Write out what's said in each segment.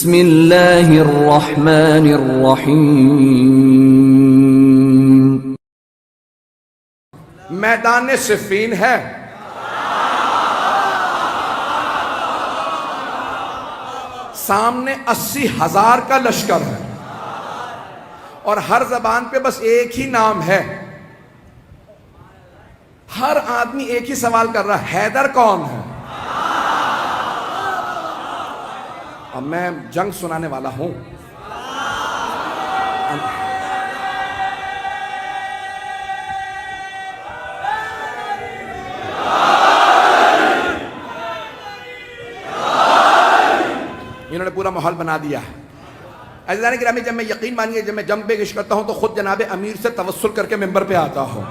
بسم اللہ الرحمن الرحیم۔ میدان صفین ہے، سامنے 80,000 کا لشکر ہے، اور ہر زبان پہ بس ایک ہی نام ہے۔ ہر آدمی ایک ہی سوال کر رہا ہے، حیدر کون ہے؟ اب میں جنگ سنانے والا ہوں۔ انہوں نے پورا ماحول بنا دیا ہے۔ عزیزان گرامی، جب میں یقین مانیے جب میں جنگ پہ پیش کرتا ہوں تو خود جناب امیر سے توسل کر کے ممبر پہ آتا ہوں،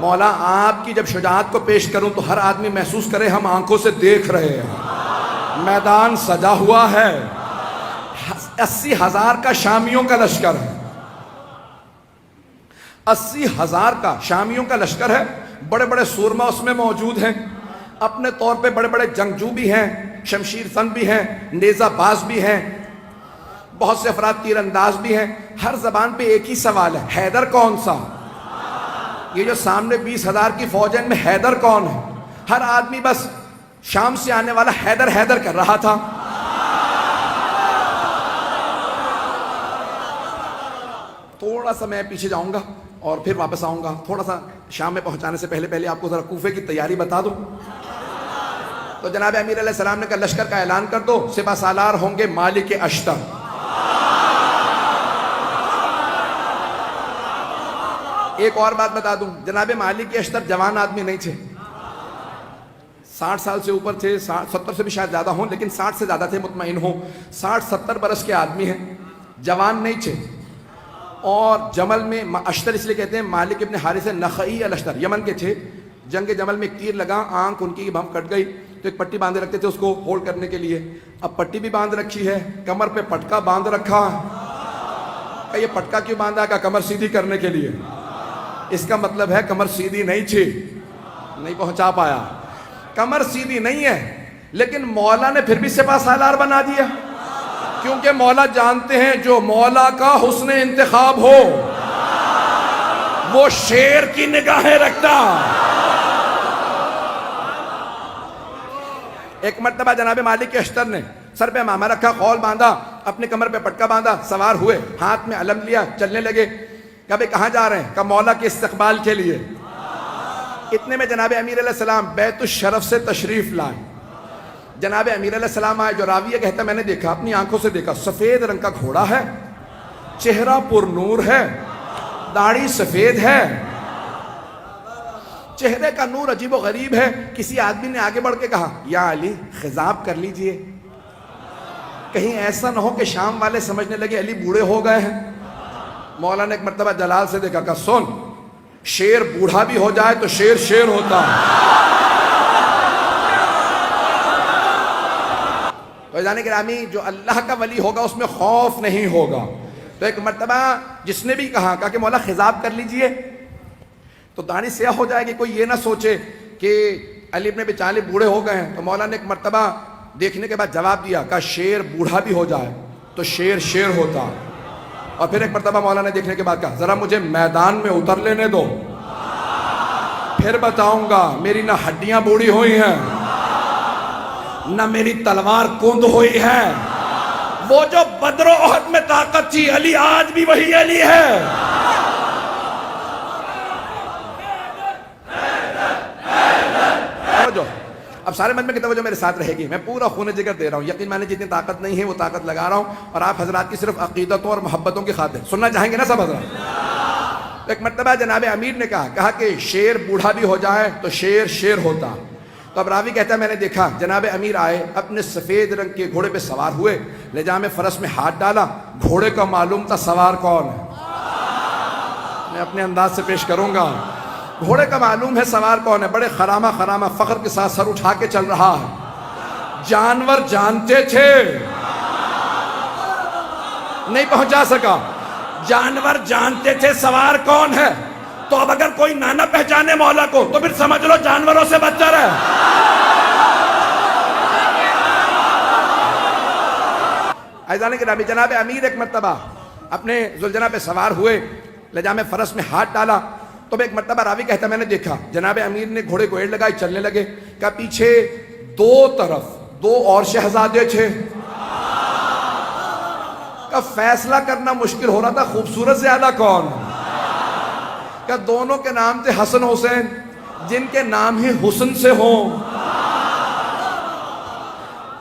مولا آپ کی جب شجاعت کو پیش کروں تو ہر آدمی محسوس کرے ہم آنکھوں سے دیکھ رہے ہیں، میدان سجا ہوا ہے، 80,000 کا شامیوں کا لشکر ہے، 80,000 کا شامیوں کا لشکر ہے۔ بڑے بڑے سورما اس میں موجود ہیں، اپنے طور پہ بڑے بڑے جنگجو بھی ہیں، شمشیر زن بھی ہیں، نیزہ باز بھی ہیں، بہت سے افراد تیر انداز بھی ہیں۔ ہر زبان پہ ایک ہی سوال ہے، حیدر کون سا؟ یہ جو سامنے 20,000 کی فوج ہے ان میں حیدر کون ہے؟ ہر آدمی بس شام سے آنے والا حیدر حیدر کر رہا تھا۔ تھوڑا سا میں پیچھے جاؤں گا اور پھر واپس آؤں گا، تھوڑا سا شام میں پہنچانے سے پہلے آپ کو ذرا کوفے کی تیاری بتا دوں۔ تو جناب امیر علیہ السلام نے کہا لشکر کا اعلان کر دو، سپہ سالار ہوں گے مالک اشتر۔ ایک اور بات بتا دوں، جناب مالک اشتر جوان آدمی نہیں تھے، 60 سال سے اوپر تھے، 70 سے بھی شاید زیادہ ہوں، لیکن 60 سے زیادہ تھے مطمئن ہوں، 60-70 برس کے آدمی ہیں، جوان نہیں تھے۔ اور جمل میں اشتر اس لیے کہتے ہیں، مالک ابن حارث نخعی الاشتر یمن کے تھے۔ جنگ جمل میں ایک تیر لگا، آنکھ ان کی بم کٹ گئی، تو ایک پٹی باندھے رکھتے تھے اس کو ہولڈ کرنے کے لیے۔ اب پٹی بھی باندھ رکھی ہے، کمر پہ پٹکا باندھ رکھا ہے۔ کہ یہ پٹکا کیوں باندھا؟ کہ کمر سیدھی کرنے کے لیے۔ اس کا مطلب ہے کمر سیدھی نہیں تھی، نہیں پہنچا پایا، کمر سیدھی نہیں ہے، لیکن مولا نے پھر بھی سپہ سالار بنا دیا، کیونکہ مولا جانتے ہیں جو مولا کا حسن انتخاب ہو وہ شیر کی نگاہیں رکھتا۔ ایک مرتبہ جناب مالک اشتر نے سر پہ امامہ رکھا، خول باندھا، اپنے کمر پہ پٹکا باندھا، سوار ہوئے، ہاتھ میں علم لیا، چلنے لگے۔ کہا بھئی کہاں جا رہے ہیں؟ کہا مولا کے استقبال کے لیے۔ اتنے میں جناب امیر علیہ السلام بیت الشرف سے تشریف لائے۔ جناب امیر علیہ السلام آئے، جو راوی ہے کہتا میں نے دیکھا، اپنی آنکھوں سے دیکھا، سفید رنگ کا گھوڑا ہے، چہرہ پر نور ہے، داڑھی سفید ہے، چہرے کا نور عجیب و غریب ہے۔ کسی آدمی نے آگے بڑھ کے کہا یا علی خضاب کر لیجئے، کہیں ایسا نہ ہو کہ شام والے سمجھنے لگے علی بوڑھے ہو گئے ہیں۔ مولا نے ایک مرتبہ جلال سے دیکھا، کہا سن، شیر بوڑھا بھی ہو جائے تو شیر شیر ہوتا ہے۔ تو عزیزان گرامی، جو اللہ کا ولی ہوگا اس میں خوف نہیں ہوگا۔ تو ایک مرتبہ جس نے بھی کہا کہ مولا خضاب کر لیجئے، تو داڑھی سیاہ ہو جائے گی، کوئی یہ نہ سوچے کہ علی ابن ابی طالب بوڑھے ہو گئے ہیں۔ تو مولا نے ایک مرتبہ دیکھنے کے بعد جواب دیا، کہا شیر بوڑھا بھی ہو جائے تو شیر شیر ہوتا۔ اور پھر ایک مرتبہ مولا نے دیکھنے کے بعد کہا ذرا مجھے میدان میں اتر لینے دو، پھر بتاؤں گا میری نہ ہڈیاں بوڑھی ہوئی ہیں نہ میری تلوار کند ہوئی ہے۔ وہ جو بدر و احد میں طاقت تھی، علی آج بھی وہی علی ہے۔ اب سارے مجمع کی توجہ میرے ساتھ رہے گی، میں پورا خون جگر دے رہا ہوں، یقین مانے جتنی طاقت نہیں ہے وہ طاقت لگا رہا ہوں، اور آپ حضرات کی صرف عقیدتوں اور محبتوں کی خاطر سننا چاہیں گے نا سب حضرات۔ ایک مرتبہ جناب امیر نے کہا کہ شیر بوڑھا بھی ہو جائے تو شیر شیر ہوتا۔ تو اب راوی کہتا ہے میں نے دیکھا جناب امیر آئے، اپنے سفید رنگ کے گھوڑے پہ سوار ہوئے، لجام فرس میں ہاتھ ڈالا، گھوڑے کا معلوم تھا سوار کون ہے، میں اپنے انداز سے پیش کروں گا۔ گھوڑے کا معلوم ہے سوار کون ہے، بڑے خرامہ فخر کے ساتھ سر اٹھا کے چل رہا ہے۔ جانور جانتے تھے، نہیں پہنچا سکا، جانور جانتے تھے سوار کون ہے۔ تو اب اگر کوئی نہ پہچانے مولا کو تو پھر سمجھ لو جانوروں سے بدتر ہے۔ عزیزان گرامی، جناب امیر ایک مرتبہ اپنے ذوالجناح پہ سوار ہوئے، لجام فرس میں ہاتھ ڈالا تو ایک مرتبہ راوی کہتا میں نے دیکھا جناب امیر نے گھوڑے کو ایڑ لگائی، چلنے لگے، کہ پیچھے دو طرف دو اور شہزادے تھے، کہ فیصلہ کرنا مشکل ہو رہا تھا خوبصورت زیادہ کون، کہ دونوں کے نام تھے حسن حسین، جن کے نام ہی حسن سے ہوں،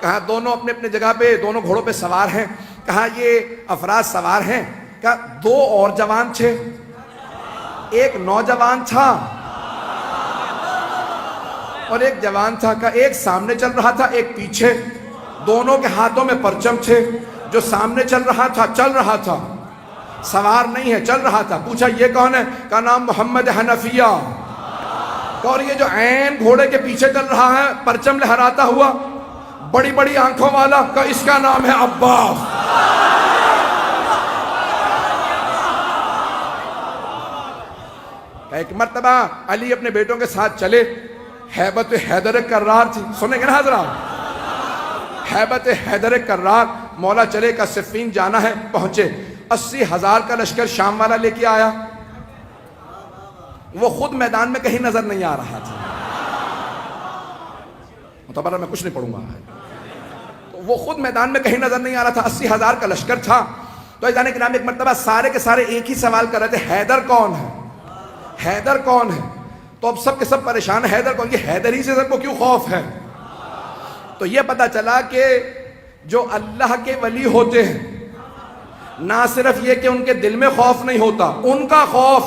کہا دونوں اپنے اپنے جگہ پہ دونوں گھوڑوں پہ سوار ہیں، کہا یہ افراد سوار ہیں، کہا دو اور جوان تھے، ایک نوجوان تھا اور ایک جوان تھا، کہا ایک سامنے چل رہا تھا ایک پیچھے، دونوں کے ہاتھوں میں پرچم تھے، جو سامنے چل رہا تھا سوار نہیں ہے، چل رہا تھا، پوچھا یہ کون ہے، کہا نام محمد حنفیہ، اور یہ جو عین گھوڑے کے پیچھے چل رہا ہے پرچم لہراتا ہوا بڑی بڑی آنکھوں والا، کہا اس کا نام ہے عباس۔ ایک مرتبہ علی اپنے بیٹوں کے ساتھ چلے، ہیبت حیدر کرار تھی، سنیں گے نا حضرات، ہیبت حیدر کرار، مولا چلے کا صفین جانا ہے، پہنچے، 80,000 کا لشکر شام والا لے کے آیا، وہ خود میدان میں کہیں نظر نہیں آ رہا تھا، متبرہ میں کچھ نہیں پڑھوں گا، تو وہ خود میدان میں کہیں نظر نہیں آ رہا تھا، 80,000 کا لشکر تھا، تو جانے کے نام ایک مرتبہ سارے کے سارے ایک ہی سوال کر رہے تھے، حیدر کون ہے، حیدر کون ہے، تو اب سب کے سب پریشان ہیں، حیدر کون، یہ حیدر ہی سے سب کو کیوں خوف ہے، تو یہ پتا چلا کہ جو اللہ کے ولی ہوتے ہیں نہ صرف یہ کہ ان کے دل میں خوف نہیں ہوتا، ان کا خوف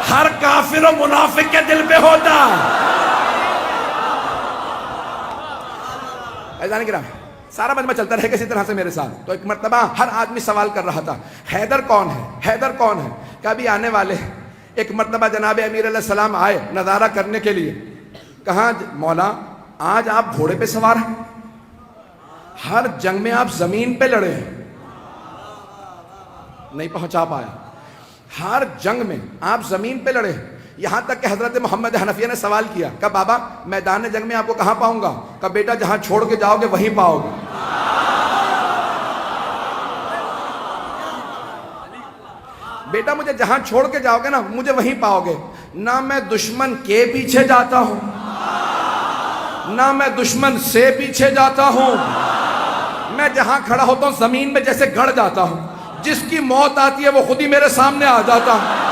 ہر کافر و منافق کے دل پہ ہوتا ہے۔ ایزان کرام سارا مجمع چلتا رہے کسی طرح سے میرے ساتھ، تو ایک مرتبہ ہر آدمی سوال کر رہا تھا حیدر کون ہے، حیدر کون ہے، کبھی آنے والے ہیں۔ ایک مرتبہ جناب امیر علیہ السلام آئے نظارہ کرنے کے لیے، کہا مولا آج آپ گھوڑے پہ سوار ہیں، ہر جنگ میں آپ زمین پہ لڑے ہیں، نہیں پہنچا پایا، ہر جنگ میں آپ زمین پہ لڑے ہیں، یہاں تک کہ حضرت محمد حنفیہ نے سوال کیا کہ بابا میدان جنگ میں آپ کو کہاں پاؤں گا، کہ بیٹا جہاں چھوڑ کے جاؤ گے وہیں پاؤ گے۔ بیٹا مجھے جہاں چھوڑ کے جاؤ گے نا مجھے وہیں پاؤ گے، نہ میں دشمن کے پیچھے جاتا ہوں نہ میں دشمن سے پیچھے جاتا ہوں، میں جہاں کھڑا ہوتا ہوں زمین میں جیسے گڑ جاتا ہوں، جس کی موت آتی ہے وہ خود ہی میرے سامنے آ جاتا ہے۔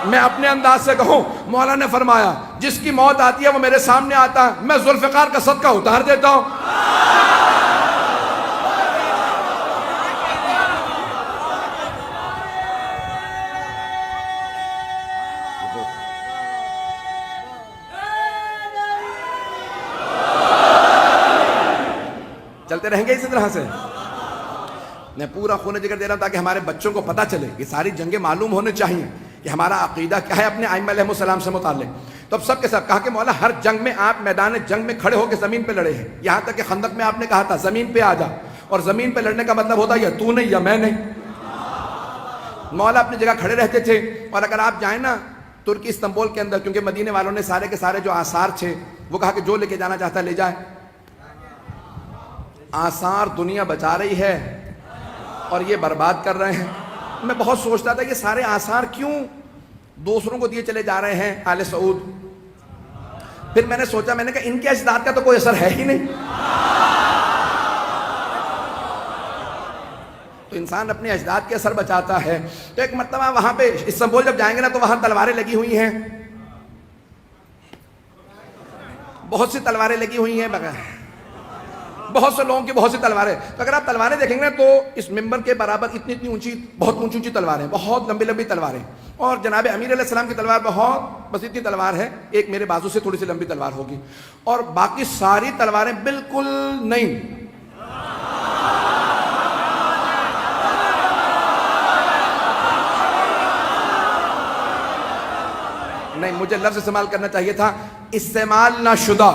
میں اپنے انداز سے کہوں مولا نے فرمایا جس کی موت آتی ہے وہ میرے سامنے آتا ہے، میں ذوالفقار کا صدقہ اتار دیتا ہوں۔ چلتے رہیں گے اسی طرح سے، میں پورا خون جگر دے رہا ہوں تاکہ ہمارے بچوں کو پتہ چلے، یہ ساری جنگیں معلوم ہونے چاہیے کہ ہمارا عقیدہ کیا ہے اپنے ائمہ علیہ السلام سے متعلق۔ تو اب سب کے سب کہا کہ مولا ہر جنگ میں آپ میدان جنگ میں کھڑے ہو کے زمین پہ لڑے ہیں، یہاں تک کہ خندق میں آپ نے کہا تھا زمین پہ آ جا، اور زمین پہ لڑنے کا مطلب ہوتا ہے یا تو نہیں یا میں نہیں۔ مولا اپنی جگہ کھڑے رہتے تھے، اور اگر آپ جائیں نا ترکی استنبول کے اندر، کیونکہ مدینے والوں نے سارے کے سارے جو آثار تھے وہ کہا کہ جو لے کے جانا چاہتا ہے لے جائے، آثار دنیا بچا رہی ہے اور یہ برباد کر رہے ہیں۔ میں بہت سوچتا تھا یہ سارے آثار کیوں دوسروں کو دیے چلے جا رہے ہیں آل سعود، پھر میں نے سوچا، میں نے کہا ان کے اجداد کا تو کوئی اثر ہے ہی نہیں، تو انسان اپنے اجداد کے اثر بچاتا ہے۔ تو ایک مرتبہ وہاں پہ استنبول جب جائیں گے نا تو وہاں تلواریں لگی ہوئی ہیں، بہت سی تلواریں لگی ہوئی ہیں، بہت سے لوگوں کی بہت سی تلواریں، تو اگر آپ تلواریں دیکھیں گے تو اس ممبر کے برابر اتنی اونچی، بہت اونچی اونچی تلواریں، بہت لمبی لمبی تلواریں، اور جناب امیر علیہ السلام کی تلوار بہت بس اتنی تلوار ہے، ایک میرے بازو سے تھوڑی سی لمبی تلوار ہوگی، اور باقی ساری تلواریں بالکل نہیں۔ نہیں، مجھے لفظ استعمال کرنا چاہیے تھا استعمال نہ شدہ۔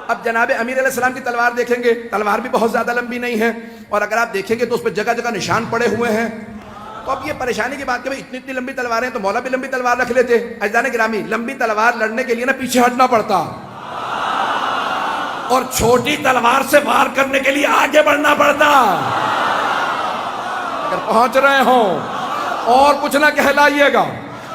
اب جناب امیر علیہ السلام کی تلوار دیکھیں گے، تلوار بھی بہت زیادہ لمبی نہیں ہے، اور اگر آپ دیکھیں گے تو اس پہ جگہ جگہ نشان پڑے ہوئے ہیں، تو اب یہ پریشانی کی بات کہ اتنی اتنی لمبی تلواریں، تو مولا بھی لمبی تلوار رکھ لیتے۔ عزیزان گرامی، لمبی تلوار لڑنے کے لیے نا پیچھے ہٹنا پڑتا، اور چھوٹی تلوار سے وار کرنے کے لیے آگے بڑھنا پڑتا. اگر پہنچ رہے ہوں اور کچھ نہ کہلائیے گا.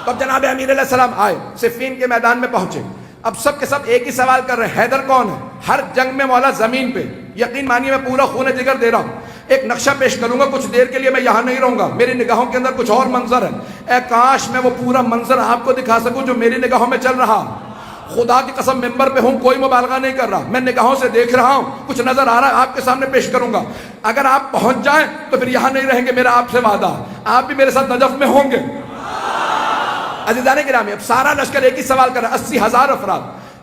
تو اب جناب امیر علیہ السلام آئے, صفین کے میدان میں پہنچے. اب سب کے سب ایک ہی سوال کر رہے ہیں, حیدر کون ہے؟ ہر جنگ میں مولا زمین پہ, یقین مانیے میں پورا خون جگر دے رہا ہوں, ایک نقشہ پیش کروں گا, کچھ دیر کے لیے میں یہاں نہیں رہوں گا, میری نگاہوں کے اندر کچھ اور منظر ہے. اے کاش میں وہ پورا منظر آپ کو دکھا سکوں جو میری نگاہوں میں چل رہا. خدا کی قسم ممبر پہ ہوں, کوئی مبالغہ نہیں کر رہا, میں نگاہوں سے دیکھ رہا ہوں, کچھ نظر آ رہا ہے, آپ کے سامنے پیش کروں گا. اگر آپ پہنچ جائیں تو پھر یہاں نہیں رہیں گے, میرا آپ سے وعدہ, آپ بھی میرے ساتھ نجف میں ہوں گے. عزیزان گرامی, اب سارا لشکر ایک ہی سوال کر رہا ہے, 80,000 افراد.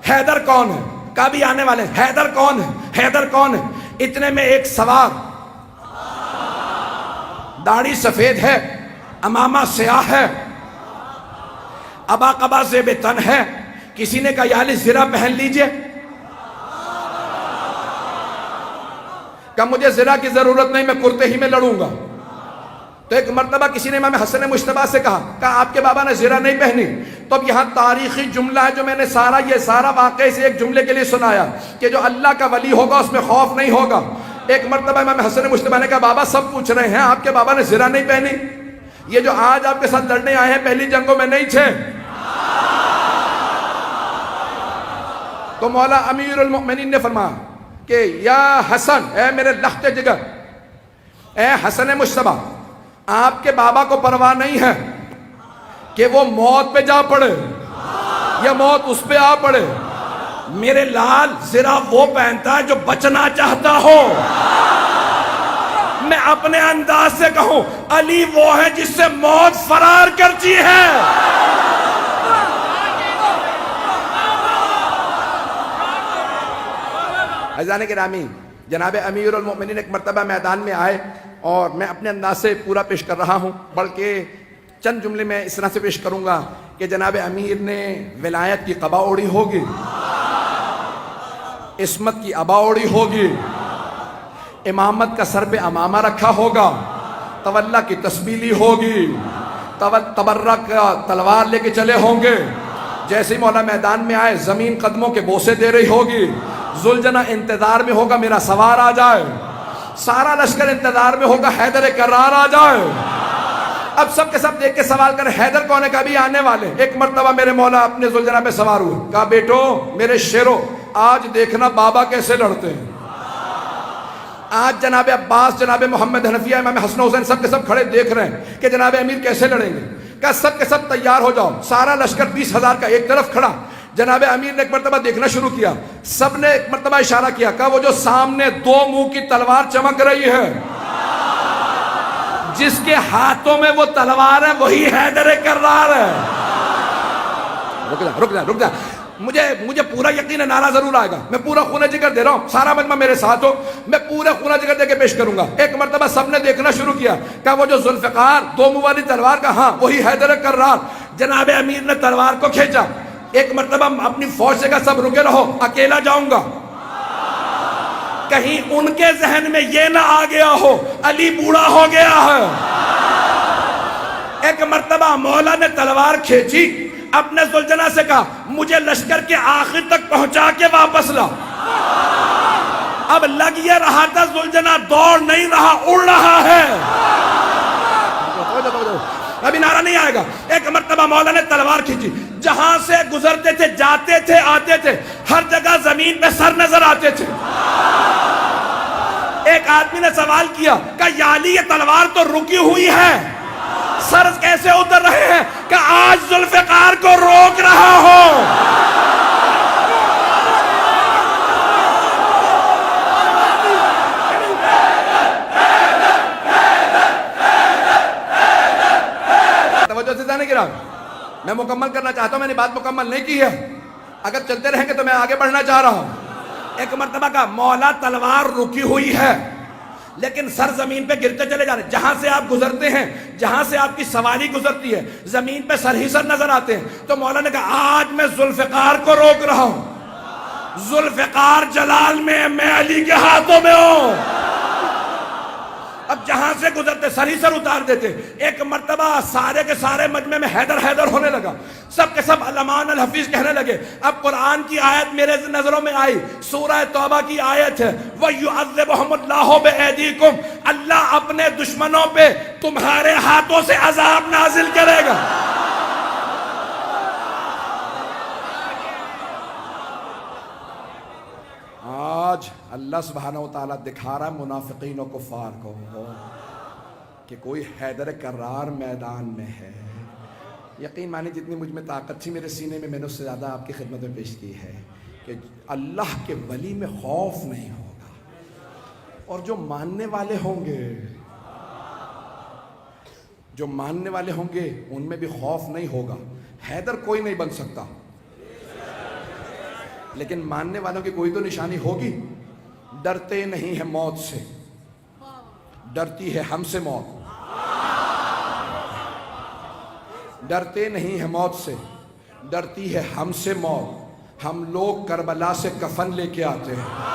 حیدر کون ہے؟ کبھی آنے والے, حیدر کون ہے؟ حیدر کون ہے؟ اتنے میں ایک سوار, داڑھی سفید ہے, امامہ سیاہ ہے, ابا قبا زیب تن ہے. کسی نے کہا یا علی زرہ پہن لیجئے, کہ مجھے زرہ کی ضرورت نہیں, میں کرتے ہی میں لڑوں گا. تو ایک مرتبہ کسی نے امام حسن مجتبیٰ سے کہا آپ کے بابا نے زرہ نہیں پہنی. تو اب یہاں تاریخی جملہ ہے جو میں نے یہ سارا واقعہ سے ایک جملے کے لیے سنایا, کہ جو اللہ کا ولی ہوگا اس میں خوف نہیں ہوگا. ایک مرتبہ امام حسن مجتبیٰ نے کہا بابا سب پوچھ رہے ہیں آپ کے بابا نے زرہ نہیں پہنی, یہ جو آج آپ کے ساتھ لڑنے آئے ہیں پہلی جنگوں میں نہیں تھے. تو مولا امیر المؤمنین نے فرمایا کہ یا حسن, اے میرے لخت جگر, اے حسن مجتبیٰ, آپ کے بابا کو پرواہ نہیں ہے کہ وہ موت پہ جا پڑے یا موت اس پہ آ پڑے. میرے لال زرہ وہ پہنتا ہے جو بچنا چاہتا ہو. میں اپنے انداز سے کہوں علی وہ ہے جس سے موت فرار کرتی ہے. عزیزان گرامی, جناب امیر المؤمنین ایک مرتبہ میدان میں آئے, اور میں اپنے انداز سے پورا پیش کر رہا ہوں, بلکہ چند جملے میں اس طرح سے پیش کروں گا کہ جناب امیر نے ولایت کی قبا اوڑی ہوگی, عصمت کی ابا اوڑی ہوگی, امامت کا سر پہ امامہ رکھا ہوگا, تولا کی تسبیح لی ہوگی, تبرک تلوار لے کے چلے ہوں گے. جیسے ہی مولا میدان میں آئے زمین قدموں کے بوسے دے رہی ہوگی. ذوالجناح انتظار میں ہوگا میرا سوار آ جائے, سارا لشکر انتظار میں ہوگا حیدر کرار آ جائے. اب سب کے سب دیکھ کے سوال کر حیدر کون ہے, کبھی آنے والے. ایک مرتبہ میرے مولا اپنے ذوالجناح پہ سوار ہوئے, کہا بیٹو میرے شیرو آج دیکھنا بابا کیسے لڑتے ہیں. آج جناب عباس, جناب محمد حنفیہ, امام حسن حسین سب کے سب کھڑے دیکھ رہے ہیں کہ جناب امیر کیسے لڑیں گے. کہا سب کے سب تیار ہو جاؤ. سارا لشکر 20,000 کا ایک طرف کھڑا. جناب امیر نے ایک مرتبہ دیکھنا شروع کیا, سب نے ایک مرتبہ اشارہ کیا, کہا وہ جو سامنے 2 منہ کی تلوار چمک رہی ہے, جس کے ہاتھوں میں وہ تلوار ہے وہی حیدر کرار ہے. رک جا, مجھے پورا یقین ہے نعرہ ضرور آئے گا. میں پورا خون جگر دے رہا ہوں, سارا مجمع میرے ساتھ ہو, میں پورا خون جگر دے کے پیش کروں گا. ایک مرتبہ سب نے دیکھنا شروع کیا, کہا وہ جو ذوالفقار 2 منہ والی تلوار کا, ہاں وہی حیدر کرار. جناب امیر نے تلوار کو کھینچا. ایک مرتبہ اپنی فوج سے کہا سب رکے رہو, اکیلا جاؤں گا. کہیں ان کے ذہن میں یہ نہ آ گیا ہو علی بوڑھا ہو گیا ہے. ایک مرتبہ مولا نے تلوار کھینچی, اپنے ذوالجناح سے کہا مجھے لشکر کے آخر تک پہنچا کے واپس لا. اب لگ یہ رہا تھا ذوالجناح دوڑ نہیں رہا, اڑ رہا ہے. ابھی نعرہ نہیں آئے گا. ایک مرتبہ مولا نے تلوار کھینچی, جہاں سے گزرتے تھے, جاتے تھے, آتے تھے, ہر جگہ زمین پہ سر نظر آتے تھے. ایک آدمی نے سوال کیا کہ یا علی یہ تلوار تو رکی ہوئی ہے, سر کیسے اتر رہے ہیں؟ کہ آج ذوالفقار کو روک رہا ہو. توجہ سے جانے گرا, میں مکمل کرنا چاہتا ہوں, میں نے بات مکمل نہیں کی ہے, اگر چلتے رہیں گے تو میں آگے بڑھنا چاہ رہا ہوں. ایک مرتبہ کا مولا تلوار رکی ہوئی ہے لیکن سر زمین پہ گرتے چلے جا رہے ہیں. جہاں سے آپ گزرتے ہیں, جہاں سے آپ کی سواری گزرتی ہے, زمین پہ سر ہی سر نظر آتے ہیں. تو مولا نے کہا آج میں ذوالفقار کو روک رہا ہوں. ذوالفقار جلال میں علی کے ہاتھوں میں ہوں. اب جہاں سے گزرتے سر ہی سر اتار دیتے. ایک مرتبہ سارے کے سارے مجمع میں حیدر حیدر ہونے لگا, سب کے سب علمان الحفیظ کہنے لگے. اب قرآن کی آیت میرے نظروں میں آئی, سورہ توبہ کی آیت ہے, وَيُعَذِّبُهُمُ اللَّهُ بِأَيْدِيكُمْ, اللہ اپنے دشمنوں پہ تمہارے ہاتھوں سے عذاب نازل کرے گا. آج اللہ سبحانہ وتعالیٰ دکھا رہا منافقین و کفار کو کہ کوئی حیدر کرار میدان میں ہے. یقین مانی جتنی مجھ میں طاقت تھی میرے سینے میں, میں نے اس سے زیادہ آپ کی خدمت میں پیش کی ہے کہ اللہ کے ولی میں خوف نہیں ہوگا, اور جو ماننے والے ہوں گے, جو ماننے والے ہوں گے ان میں بھی خوف نہیں ہوگا. حیدر کوئی نہیں بن سکتا, لیکن ماننے والوں کی کوئی تو نشانی ہوگی. ڈرتے نہیں ہیں موت سے, ڈرتی ہے ہم سے موت. ڈرتے نہیں ہیں موت سے, ڈرتی ہے ہم سے موت. ہم لوگ کربلا سے کفن لے کے آتے ہیں.